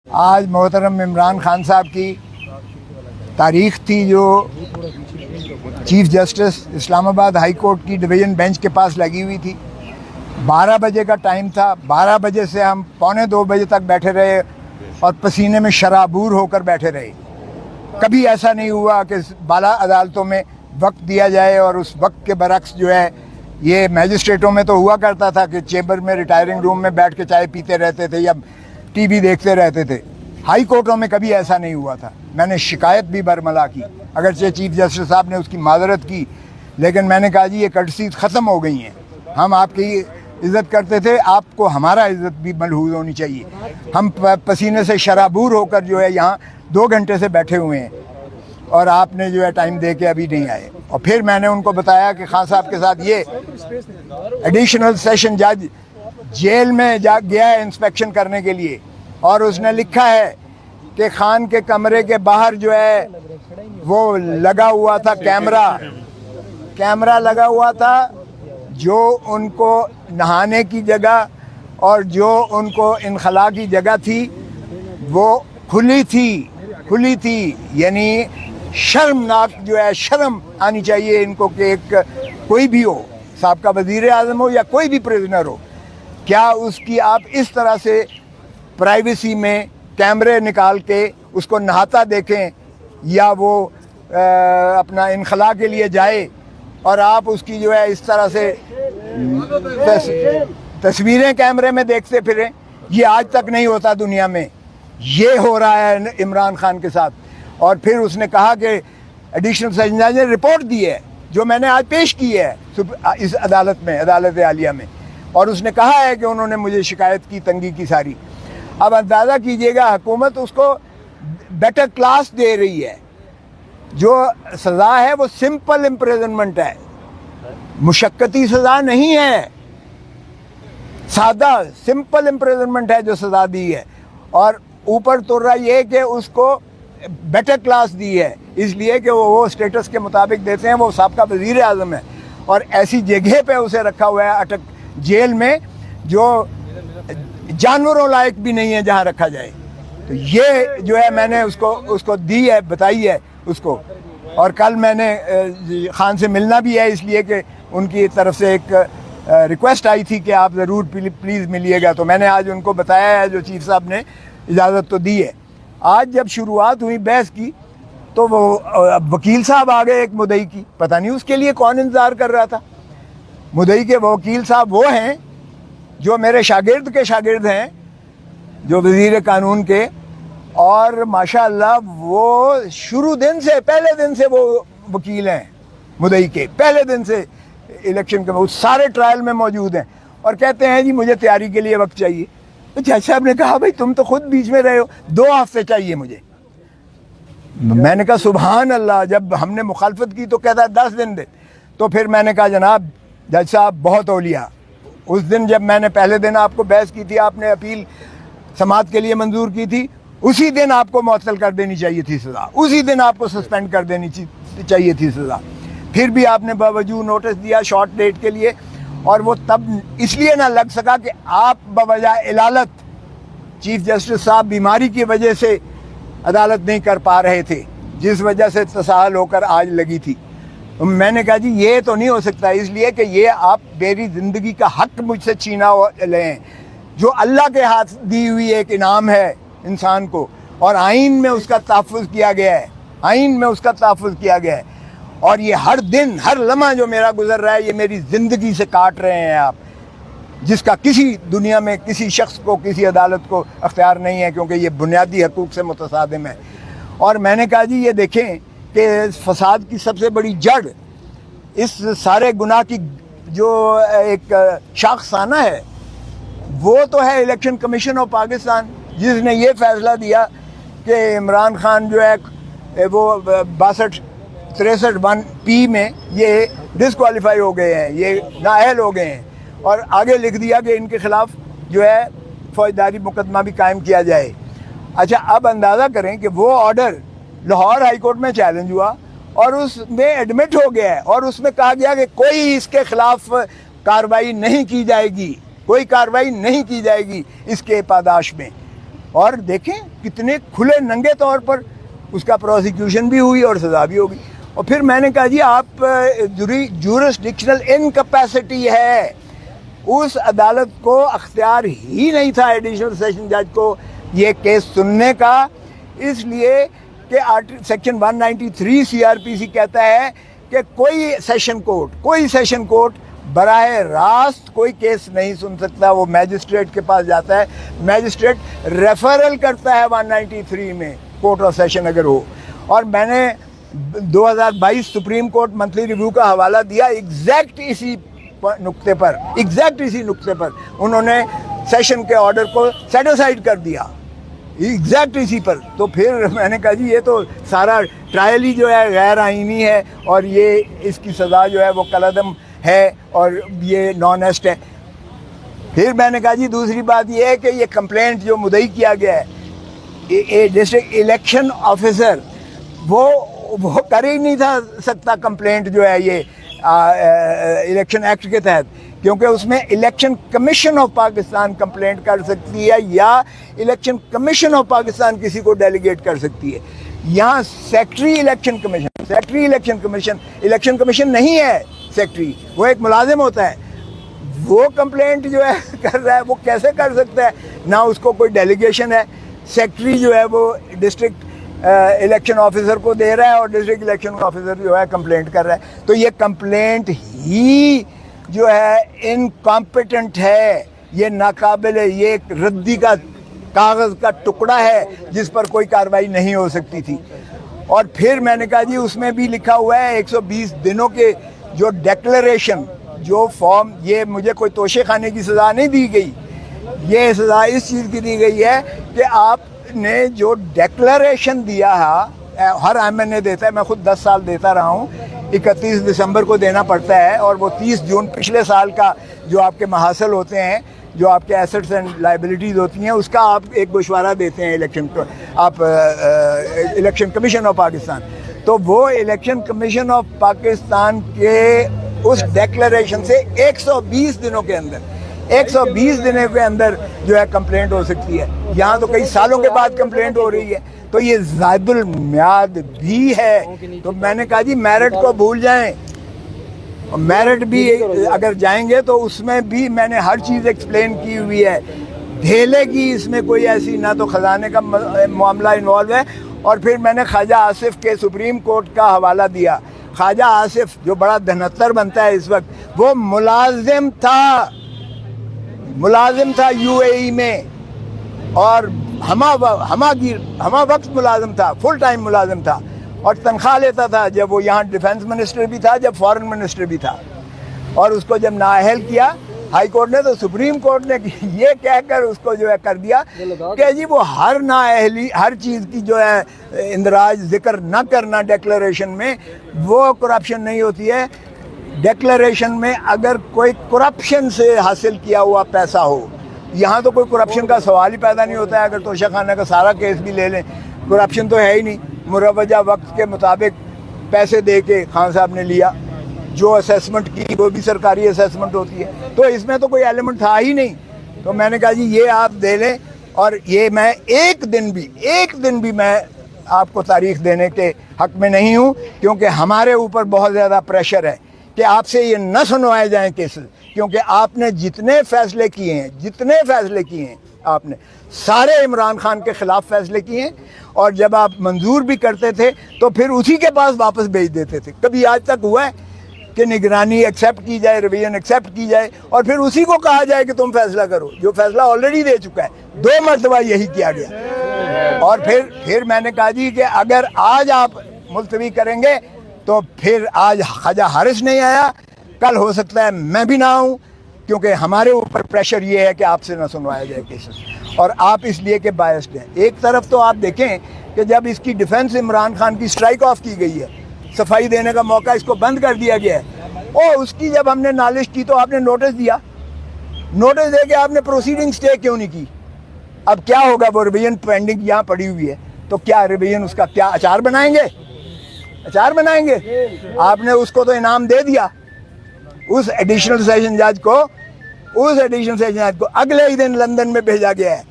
آج محترم عمران خان صاحب کی تاریخ تھی جو چیف جسٹس اسلام آباد ہائی کورٹ کی ڈویژن بینچ کے پاس لگی ہوئی تھی. 12 بجے کا ٹائم تھا. 12 بجے سے ہم 1:45 بجے تک بیٹھے رہے اور پسینے میں شرابور ہو کر بیٹھے رہے. کبھی ایسا نہیں ہوا کہ بالا عدالتوں میں وقت دیا جائے اور اس وقت کے برعکس جو ہے یہ میجسٹریٹوں میں تو ہوا کرتا تھا کہ چیمبر میں ریٹائرنگ روم میں بیٹھ کے چائے پیتے رہتے تھے یا ٹی وی دیکھتے رہتے تھے. ہائی کورٹوں میں کبھی ایسا نہیں ہوا تھا. میں نے شکایت بھی برملا کی, اگرچہ چیف جسٹس صاحب نے اس کی معذرت کی, لیکن میں نے کہا جی یہ کٹسیز ختم ہو گئی ہیں. ہم آپ کی عزت کرتے تھے, آپ کو ہمارا عزت بھی ملحوظ ہونی چاہیے. ہم پسینے سے شرابور ہو کر جو ہے یہاں 2 گھنٹے سے بیٹھے ہوئے ہیں اور آپ نے جو ہے ٹائم دے کے ابھی نہیں آئے. اور پھر میں نے ان کو بتایا کہ خان صاحب کے ساتھ یہ ایڈیشنل سیشن جج جیل میں جا گیا ہے انسپیکشن کرنے کے لیے, اور اس نے لکھا ہے کہ خان کے کمرے کے باہر جو ہے وہ لگا ہوا تھا کیمرہ لگا ہوا تھا, جو ان کو نہانے کی جگہ اور جو ان کو انخلاء کی جگہ تھی وہ کھلی تھی. یعنی شرمناک جو ہے, شرم آنی چاہیے ان کو کہ ایک کوئی بھی ہو, سابقہ وزیر اعظم ہو یا کوئی بھی پریزنر ہو, کیا اس کی آپ اس طرح سے پرائیویسی میں کیمرے نکال کے اس کو نہاتا دیکھیں یا وہ اپنا انخلاء کے لیے جائے اور آپ اس کی جو ہے اس طرح سے تصویریں کیمرے میں دیکھتے پھریں. یہ آج تک نہیں ہوتا دنیا میں, یہ ہو رہا ہے عمران خان کے ساتھ. اور پھر اس نے کہا کہ ایڈیشنل سیشن جج نے رپورٹ دی ہے جو میں نے آج پیش کی ہے اس عدالت میں, عدالت عالیہ میں, اور اس نے کہا ہے کہ انہوں نے مجھے شکایت کی, تنگی کی ساری. اب اندازہ کیجئے گا حکومت اس کو بیٹر کلاس دے رہی ہے. جو سزا ہے وہ سمپل امپریزنمنٹ ہے, مشقتی سزا نہیں ہے, سادہ سمپل امپریزنمنٹ ہے جو سزا دی ہے. اور اوپر تو رہا یہ کہ اس کو بیٹر کلاس دی ہے اس لیے کہ وہ اسٹیٹس کے مطابق دیتے ہیں. وہ سابقہ وزیر اعظم ہے اور ایسی جگہ پہ اسے رکھا ہوا ہے اٹک جیل میں جو جانوروں لائق بھی نہیں ہے جہاں رکھا جائے. تو یہ جو ہے میں نے اس کو دی ہے, بتائی ہے اس کو. اور کل میں نے خان سے ملنا بھی ہے, اس لیے کہ ان کی طرف سے ایک ریکویسٹ آئی تھی کہ آپ ضرور پلیز ملیے گا. تو میں نے آج ان کو بتایا ہے, جو چیف صاحب نے اجازت تو دی ہے. آج جب شروعات ہوئی بحث کی تو وہ وکیل صاحب آ گئے ایک مدعی کی, پتہ نہیں اس کے لیے کون انتظار کر رہا تھا. مدعی کے وکیل صاحب وہ ہیں جو میرے شاگرد کے شاگرد ہیں, جو وزیر قانون کے, اور ماشاءاللہ وہ شروع دن سے, پہلے دن سے وہ وکیل ہیں مدعی کے, پہلے دن سے الیکشن کے وہ سارے ٹرائل میں موجود ہیں. اور کہتے ہیں جی مجھے تیاری کے لیے وقت چاہیے. تو جج صاحب نے کہا بھائی تم تو خود بیچ میں رہے ہو, 2 ہفتے چاہیے مجھے. میں نے کہا سبحان اللہ, جب ہم نے مخالفت کی تو کہتا ہے 10 دن دے. تو پھر میں نے کہا جناب جج صاحب بہت اولیاء, اس دن جب میں نے پہلے دن آپ کو بحث کی تھی, آپ نے اپیل سماعت کے لیے منظور کی تھی, اسی دن آپ کو معطل کر دینی چاہیے تھی سزا, اسی دن آپ کو سسپینڈ کر دینی چاہیے تھی سزا. پھر بھی آپ نے باوجود نوٹس دیا شارٹ ڈیٹ کے لیے, اور وہ تب اس لیے نہ لگ سکا کہ آپ بوجہ علالت چیف جسٹس صاحب بیماری کی وجہ سے عدالت نہیں کر پا رہے تھے, جس وجہ سے تساہل ہو کر آج لگی تھی. میں نے کہا جی یہ تو نہیں ہو سکتا, اس لیے کہ یہ آپ میری زندگی کا حق مجھ سے چھینا لیں, جو اللہ کے ہاتھ دی ہوئی ایک انعام ہے انسان کو, اور آئین میں اس کا تحفظ کیا گیا ہے, آئین میں اس کا تحفظ کیا گیا ہے. اور یہ ہر دن ہر لمحہ جو میرا گزر رہا ہے یہ میری زندگی سے کاٹ رہے ہیں آپ, جس کا کسی دنیا میں کسی شخص کو, کسی عدالت کو اختیار نہیں ہے, کیونکہ یہ بنیادی حقوق سے متصادم ہے. اور میں نے کہا جی یہ دیکھیں کہ فساد کی سب سے بڑی جڑ, اس سارے گناہ کی جو ایک شاخسانہ ہے وہ تو ہے الیکشن کمیشن آف پاکستان, جس نے یہ فیصلہ دیا کہ عمران خان جو ہے وہ 62-63(1) میں یہ ڈسکوالیفائی ہو گئے ہیں, یہ نااہل ہو گئے ہیں, اور آگے لکھ دیا کہ ان کے خلاف جو ہے فوجداری مقدمہ بھی قائم کیا جائے. اچھا اب اندازہ کریں کہ وہ آرڈر لاہور ہائی کورٹ میں چیلنج ہوا اور اس میں ایڈمٹ ہو گیا ہے, اور اس میں کہا گیا کہ کوئی اس کے خلاف کارروائی نہیں کی جائے گی, کوئی کارروائی نہیں کی جائے گی اس کے پاداش میں. اور دیکھیں کتنے کھلے ننگے طور پر اس کا پروسیکیوشن بھی ہوئی اور سزا بھی ہوگی. اور پھر میں نے کہا جی آپ جورسڈکشنل انکیپیسٹی ہے. اس عدالت کو اختیار ہی نہیں تھا ایڈیشنل سیشن جج کو یہ کیس سننے کا, اس لیے کہ سیکشن 193 CRPC کہتا ہے کہ کوئی سیشن کورٹ براہ راست کوئی کیس نہیں سن سکتا. وہ میجسٹریٹ کے پاس جاتا ہے, میجسٹریٹ ریفرل کرتا ہے 193 میں کورٹ آف سیشن اگر ہو. اور میں نے 2022 سپریم کورٹ منتھلی ریویو کا حوالہ دیا ایگزیکٹ اسی نقطے پر انہوں نے سیشن کے آرڈر کو سیٹ اسائڈ کر دیا ایگزیکٹ اسی پر. تو پھر میں نے کہا جی یہ تو سارا ٹرائل ہی جو ہے غیر آئینی ہے اور یہ اس کی سزا جو ہے وہ کالعدم ہے اور یہ نان ایسٹ ہے. پھر میں نے کہا جی دوسری بات یہ ہے کہ یہ کمپلینٹ جو مدعی کیا گیا ہے ڈسٹرکٹ الیکشن آفیسر وہ کر ہی نہیں تھا سکتا کمپلینٹ جو ہے یہ الیکشن ایکٹ کے تحت, کیونکہ اس میں election commission of Pakistan complaint کر سکتی ہے یا الیکشن کمیشن آف پاکستان کسی کو ڈیلیگیٹ کر سکتی ہے. یہاں سیکٹری الیکشن کمیشن نہیں ہے. سیکٹری وہ ایک ملازم ہوتا ہے, وہ کمپلینٹ جو ہے کر رہا ہے, وہ کیسے کر سکتا ہے؟ نہ اس کو کوئی ڈیلیگیشن ہے. سیکٹری جو ہے وہ ڈسٹرکٹ الیکشن آفیسر کو دے رہا ہے اور ڈسٹرکٹ الیکشن آفیسر جو ہے کمپلینٹ کر رہا ہے. تو یہ کمپلینٹ ہی جو ہے انکمپیٹنٹ ہے, یہ ناقابل, یہ ایک ردی کا کاغذ کا ٹکڑا ہے جس پر کوئی کارروائی نہیں ہو سکتی تھی. اور پھر میں نے کہا جی اس میں بھی لکھا ہوا ہے 120 دنوں کے جو ڈیکلریشن جو فارم, یہ مجھے کوئی توشے خانے کی سزا نہیں دی گئی, یہ سزا اس چیز کی دی گئی ہے کہ آپ نے جو ڈیکلریشن دیا ہے, ہر MNA دیتا ہے, میں خود 10 سال دیتا رہا ہوں, 31 دسمبر کو دینا پڑتا ہے اور وہ 30 جون پچھلے سال کا جو آپ کے محاصل ہوتے ہیں, جو آپ کے ایسٹس اینڈ لائبلٹیز ہوتی ہیں, اس کا آپ ایک گوشوارہ دیتے ہیں الیکشن کمیشن آف پاکستان. تو وہ الیکشن کمیشن آف پاکستان کے اس ڈیکلریشن سے 120 دنوں کے اندر جو ہے کمپلینٹ ہو سکتی ہے. یہاں تو کئی سالوں کے بعد کمپلینٹ ہو رہی ہے, تو یہ زائد المیعاد بھی ہے. تو میں نے کہا جی میرٹ کو بھول جائیں, میرٹ بھی اگر جائیں گے تو اس میں بھی میں نے ہر چیز ایکسپلین کی ہوئی ہے. ڈھیلے کی اس میں کوئی ایسی نہ تو خزانے کا معاملہ انوالو ہے. اور پھر میں نے خواجہ آصف کے سپریم کورٹ کا حوالہ دیا. خواجہ آصف جو بڑا دھنتر بنتا ہے اس وقت, وہ ملازم تھا UAE میں, اور ہما وقت ملازم تھا, فل ٹائم ملازم تھا, اور تنخواہ لیتا تھا جب وہ یہاں ڈیفنس منسٹر بھی تھا, جب فارن منسٹر بھی تھا. اور اس کو جب نااہل کیا ہائی کورٹ نے, تو سپریم کورٹ نے یہ کہہ کر اس کو جو ہے کر دیا کہ جی وہ ہر نااہلی, ہر چیز کی جو ہے اندراج ذکر نہ کرنا ڈیکلریشن میں, وہ کرپشن نہیں ہوتی ہے. ڈیکلریشن میں اگر کوئی کرپشن سے حاصل کیا ہوا پیسہ ہو, یہاں تو کوئی کرپشن کا سوال ہی پیدا نہیں ہوتا ہے. اگر توشہ خانہ کا سارا کیس بھی لے لیں, کرپشن تو ہے ہی نہیں. مروجہ وقت کے مطابق پیسے دے کے خان صاحب نے لیا, جو اسیسمنٹ کی وہ بھی سرکاری اسیسمنٹ ہوتی ہے, تو اس میں تو کوئی ایلیمنٹ تھا ہی نہیں. تو میں نے کہا جی یہ آپ دے لیں, اور یہ میں ایک دن بھی میں آپ کو تاریخ دینے کے حق میں نہیں ہوں, کیونکہ ہمارے اوپر بہت زیادہ پریشر ہے کہ آپ سے یہ نہ سنوائے جائیں کیسز, کیونکہ آپ نے جتنے فیصلے کیے ہیں آپ نے سارے عمران خان کے خلاف فیصلے کیے ہیں, اور جب آپ منظور بھی کرتے تھے تو پھر اسی کے پاس واپس بھیج دیتے تھے. کبھی آج تک ہوا ہے کہ نگرانی ایکسیپٹ کی جائے, ریویژن ایکسیپٹ کی جائے, اور پھر اسی کو کہا جائے کہ تم فیصلہ کرو, جو فیصلہ آلریڈی دے چکا ہے. 2 مرتبہ یہی کیا گیا. اور پھر میں نے کہا جی کہ اگر آج آپ ملتوی کریں گے تو پھر آج خواجہ حارث نہیں آیا, کل ہو سکتا ہے میں بھی نہ آؤں, کیونکہ ہمارے اوپر پریشر یہ ہے کہ آپ سے نہ سنوایا جائے کیسز, اور آپ اس لیے کہ بائسڈ ہیں. ایک طرف تو آپ دیکھیں کہ جب اس کی ڈیفنس عمران خان کی اسٹرائک آف کی گئی ہے, صفائی دینے کا موقع اس کو بند کر دیا گیا ہے, اور اس کی جب ہم نے نالش کی تو آپ نے نوٹس دے کے آپ نے پروسیڈنگ سٹے کیوں نہیں کی؟ اب کیا ہوگا؟ وہ ریویژن پینڈنگ یہاں پڑی ہوئی ہے, تو کیا ریویژن اس کا کیا اچار بنائیں گے؟ آپ نے اس کو تو انعام دے دیا, اس ایڈیشنل سیشن جج کو اگلے ہی دن لندن میں بھیجا گیا ہے